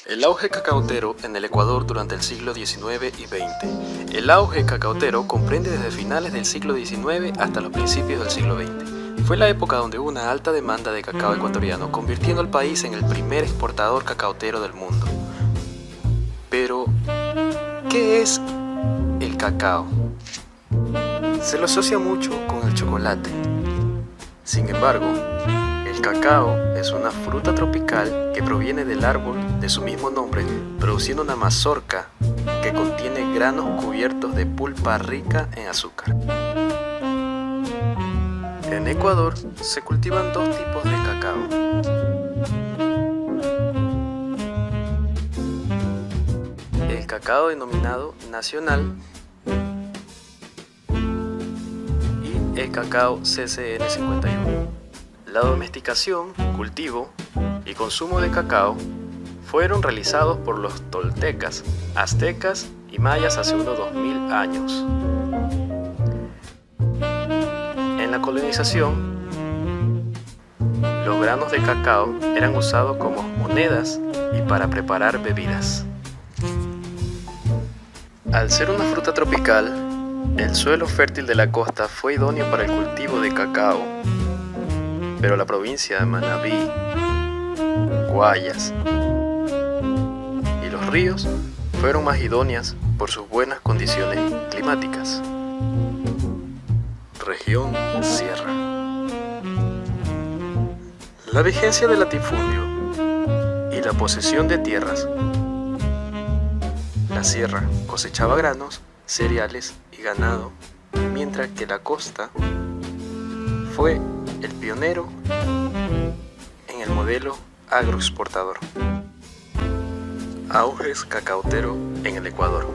El auge cacautero en el Ecuador durante el siglo XIX y XX. El auge cacautero comprende desde finales del siglo XIX hasta los principios del siglo XX. Fue la época donde hubo una alta demanda de cacao ecuatoriano, convirtiendo al país en el primer exportador cacautero del mundo. Pero, ¿qué es el cacao? Se lo asocia mucho con el chocolate. Sin embargo, el cacao es una fruta tropical que proviene del árbol de su mismo nombre, produciendo una mazorca que contiene granos cubiertos de pulpa rica en azúcar. En Ecuador se cultivan dos tipos de cacao. El cacao denominado nacional y el cacao CCN 51. La domesticación, cultivo y consumo de cacao fueron realizados por los toltecas, aztecas y mayas hace unos 2000 años. En la colonización, los granos de cacao eran usados como monedas y para preparar bebidas. Al ser una fruta tropical, el suelo fértil de la costa fue idóneo para el cultivo de cacao. Pero la provincia de Manabí, Guayas y los ríos fueron más idóneas por sus buenas condiciones climáticas. Región Sierra. La vigencia del latifundio y la posesión de tierras. La sierra cosechaba granos, cereales y ganado, mientras que la costa fue el pionero en el modelo agroexportador. Auges cacautero en el Ecuador.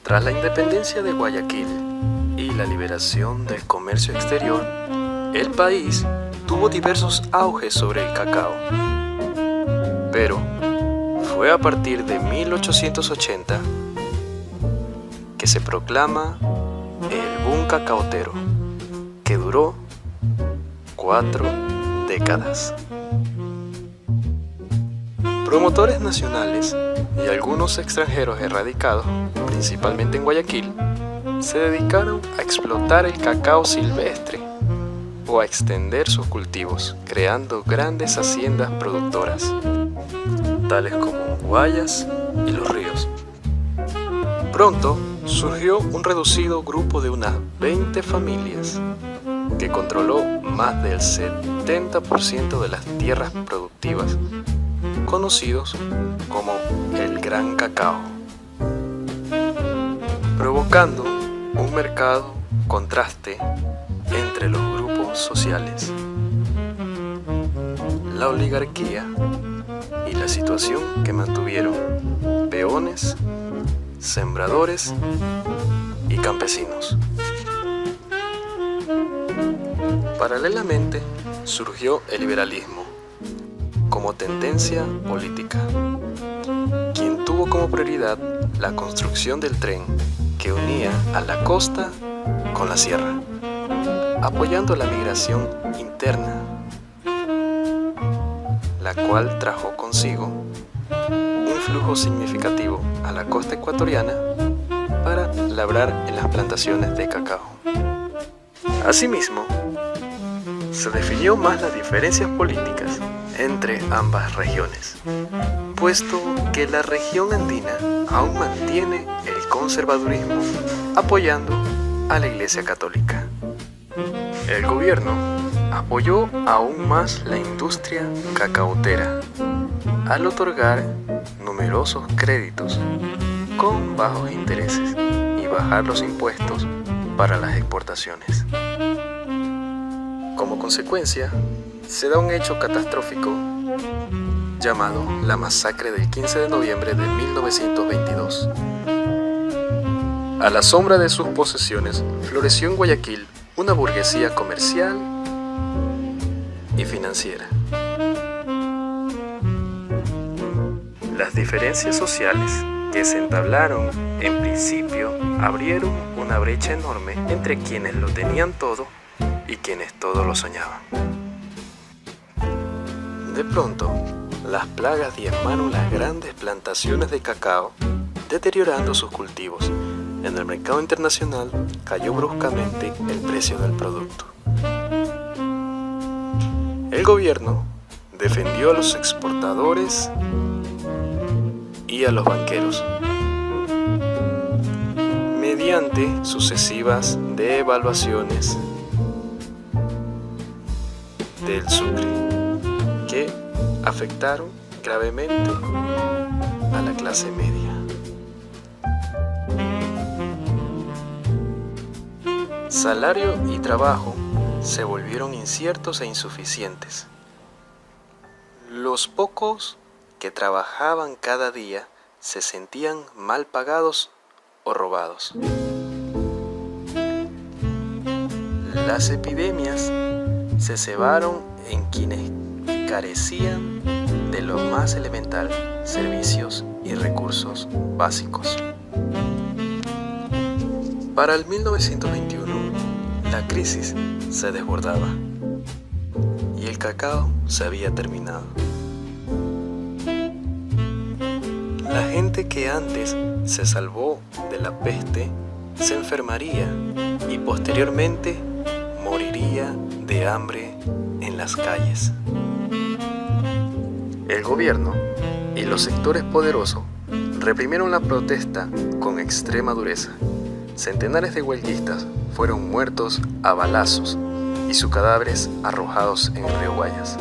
Tras la independencia de Guayaquil y la liberación del comercio exterior, el país tuvo diversos auges sobre el cacao. Pero fue a partir de 1880 que se proclama el boom cacautero, que duró 4 décadas. Promotores nacionales y algunos extranjeros erradicados, principalmente en Guayaquil, se dedicaron a explotar el cacao silvestre o a extender sus cultivos, creando grandes haciendas productoras, tales como Guayas y Los Ríos. Pronto surgió un reducido grupo de unas 20 familias que controló más del 70% de las tierras productivas, conocidos como el Gran Cacao, provocando un marcado contraste entre los grupos sociales, la oligarquía y la situación que mantuvieron peones, sembradores y campesinos. Paralelamente, surgió el liberalismo como tendencia política, quien tuvo como prioridad la construcción del tren que unía a la costa con la sierra, apoyando la migración interna, la cual trajo consigo un flujo significativo a la costa ecuatoriana para labrar en las plantaciones de cacao. Asimismo, se definió más las diferencias políticas entre ambas regiones, puesto que la región andina aún mantiene el conservadurismo apoyando a la Iglesia Católica. El gobierno apoyó aún más la industria cacautera al otorgar numerosos créditos con bajos intereses y bajar los impuestos para las exportaciones. Como consecuencia, se da un hecho catastrófico llamado la masacre del 15 de noviembre de 1922. A la sombra de sus posesiones, floreció en Guayaquil una burguesía comercial y financiera. Las diferencias sociales que se entablaron en principio abrieron una brecha enorme entre quienes lo tenían todo y quienes todo lo soñaban. De pronto, las plagas diezmaron las grandes plantaciones de cacao, deteriorando sus cultivos. En el mercado internacional cayó bruscamente el precio del producto. El gobierno defendió a los exportadores y a los banqueros mediante sucesivas devaluaciones del sucre que afectaron gravemente a la clase media. Salario y trabajo se volvieron inciertos e insuficientes. Los pocos que trabajaban cada día se sentían mal pagados o robados. Las epidemias se cebaron en quienes carecían de lo más elemental, servicios y recursos básicos. Para el 1921, la crisis se desbordaba y el cacao se había terminado. La gente que antes se salvó de la peste se enfermaría y posteriormente moriría de hambre en las calles. El gobierno y los sectores poderosos reprimieron la protesta con extrema dureza. Centenares de huelguistas fueron muertos a balazos y sus cadáveres arrojados en el río Guayas.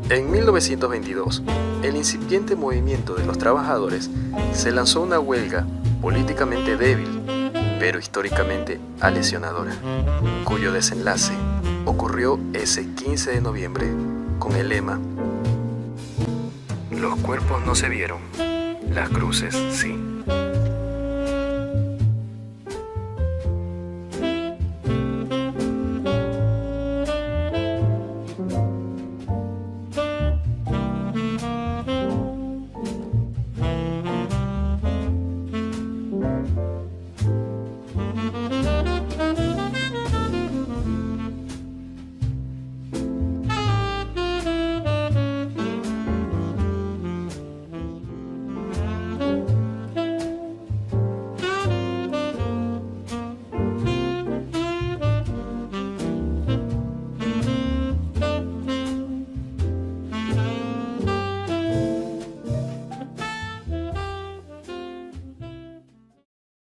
En 1922, el incipiente movimiento de los trabajadores se lanzó a una huelga políticamente débil, pero históricamente aleccionadora, cuyo desenlace ocurrió ese 15 de noviembre con el lema: los cuerpos no se vieron, las cruces sí.